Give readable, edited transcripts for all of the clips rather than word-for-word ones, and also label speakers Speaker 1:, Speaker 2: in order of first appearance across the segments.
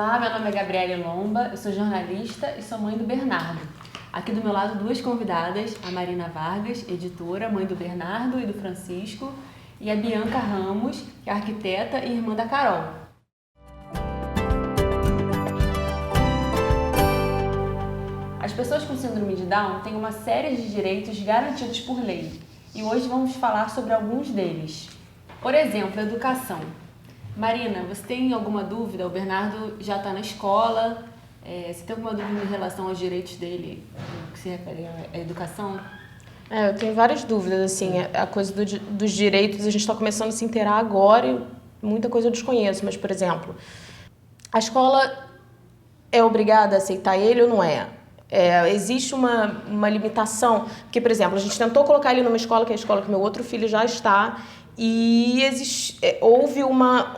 Speaker 1: Olá, meu nome é Gabriele Lomba, eu sou jornalista e sou mãe do Bernardo. Aqui do meu lado duas convidadas, a Marina Vargas, editora, mãe do Bernardo e do Francisco, e a Bianca Ramos, que é arquiteta e irmã da Carol. As pessoas com síndrome de Down têm uma série de direitos garantidos por lei e hoje vamos falar sobre alguns deles. Por exemplo, educação. Marina, você tem alguma dúvida? O Bernardo já está na escola. Você tem alguma dúvida em relação aos direitos dele, no que se refere à educação?
Speaker 2: Eu tenho várias dúvidas, assim, a coisa dos direitos, a gente está começando a se inteirar agora e muita coisa eu desconheço, mas, por exemplo, a escola é obrigada a aceitar ele ou não é? Existe uma limitação, porque, por exemplo, a gente tentou colocar ele numa escola, que é a escola que meu outro filho já está, e houve uma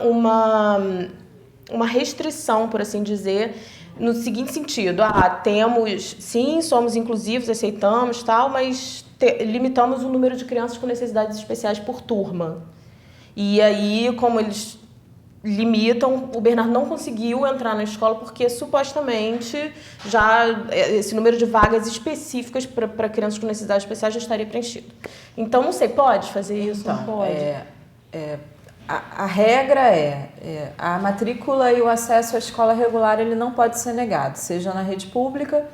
Speaker 2: restrição, por assim dizer, no seguinte sentido: somos inclusivos, aceitamos, tal, mas limitamos o número de crianças com necessidades especiais por turma. E aí, como eles limitam, o Bernardo não conseguiu entrar na escola porque supostamente já esse número de vagas específicas para crianças com necessidades especiais já estaria preenchido. Então, não sei, pode fazer isso?
Speaker 3: Então,
Speaker 2: não pode?
Speaker 3: A regra a matrícula e o acesso à escola regular ele não pode ser negado, seja na rede pública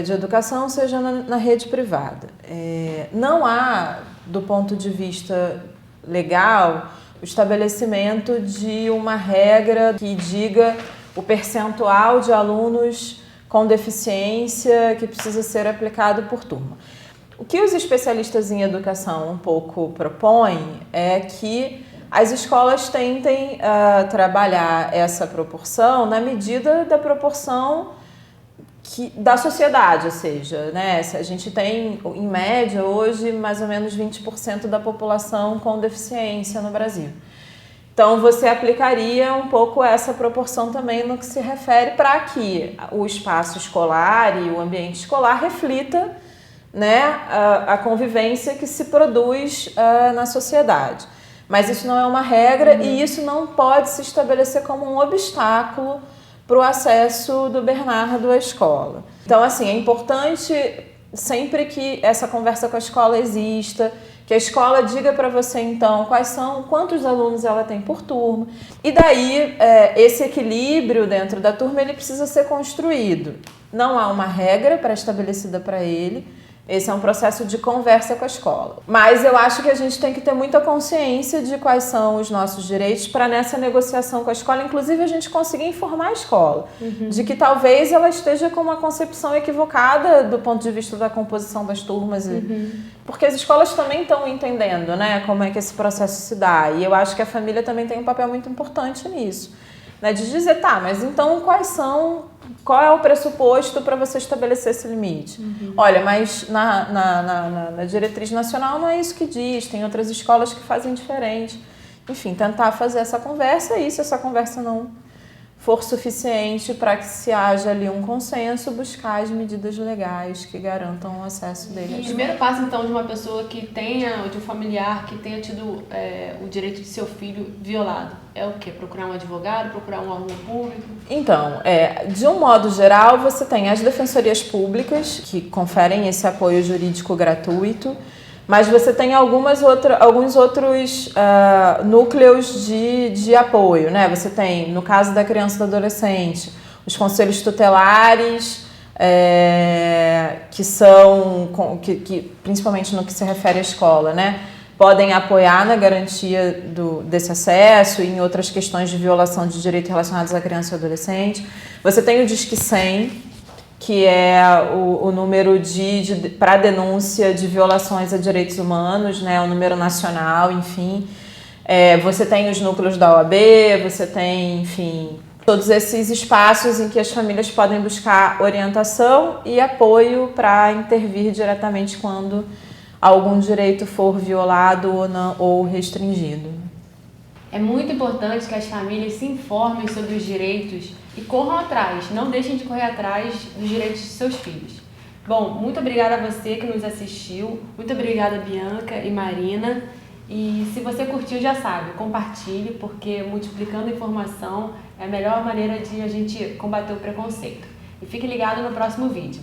Speaker 3: de educação, seja na rede privada. Não há, do ponto de vista legal, o estabelecimento de uma regra que diga o percentual de alunos com deficiência que precisa ser aplicado por turma. O que os especialistas em educação um pouco propõem é que as escolas tentem trabalhar essa proporção na medida da proporção da sociedade, ou seja, né, se a gente tem, em média, hoje, mais ou menos 20% da população com deficiência no Brasil. Então, você aplicaria um pouco essa proporção também no que se refere para que o espaço escolar e o ambiente escolar reflita, né, a convivência que se produz na sociedade. Mas isso não é uma regra e isso não pode se estabelecer como um obstáculo para o acesso do Bernardo à escola. Então, assim, é importante sempre que essa conversa com a escola exista, que a escola diga para você, então, quantos alunos ela tem por turma. E daí, esse equilíbrio dentro da turma, ele precisa ser construído. Não há uma regra pré-estabelecida para ele. Esse é um processo de conversa com a escola. Mas eu acho que a gente tem que ter muita consciência de quais são os nossos direitos para nessa negociação com a escola, inclusive a gente conseguir informar a escola de que talvez ela esteja com uma concepção equivocada do ponto de vista da composição das turmas. Porque as escolas também estão entendendo, né, como é que esse processo se dá. E eu acho que a família também tem um papel muito importante nisso. Né, de dizer, mas então qual é o pressuposto para você estabelecer esse limite? Olha, mas na diretriz nacional não é isso que diz, tem outras escolas que fazem diferente. Enfim, tentar fazer essa conversa e se essa conversa não for suficiente para que se haja ali um consenso, buscar as medidas legais que garantam o acesso dele.
Speaker 1: O primeiro passo, então, de uma pessoa que tenha, ou de um familiar que tenha tido o direito de seu filho violado, é o quê? Procurar um advogado, procurar um órgão público? Então,
Speaker 3: de um modo geral, você tem as defensorias públicas, que conferem esse apoio jurídico gratuito, mas você tem alguns outros núcleos de apoio, né? Você tem, no caso da criança e do adolescente, os conselhos tutelares, que principalmente no que se refere à escola, né? Podem apoiar na garantia desse acesso e em outras questões de violação de direito relacionados à criança e adolescente. Você tem o Disque 100, que é o número para denúncia de violações a direitos humanos, né, o número nacional, enfim. Você tem os núcleos da OAB, você tem, enfim, todos esses espaços em que as famílias podem buscar orientação e apoio para intervir diretamente quando algum direito for violado ou restringido.
Speaker 1: É muito importante que as famílias se informem sobre os direitos e corram atrás, não deixem de correr atrás dos direitos de seus filhos. Bom, muito obrigada a você que nos assistiu, muito obrigada Bianca e Marina, E se você curtiu, já sabe, compartilhe, porque multiplicando informação é a melhor maneira de a gente combater o preconceito. E fique ligado no próximo vídeo.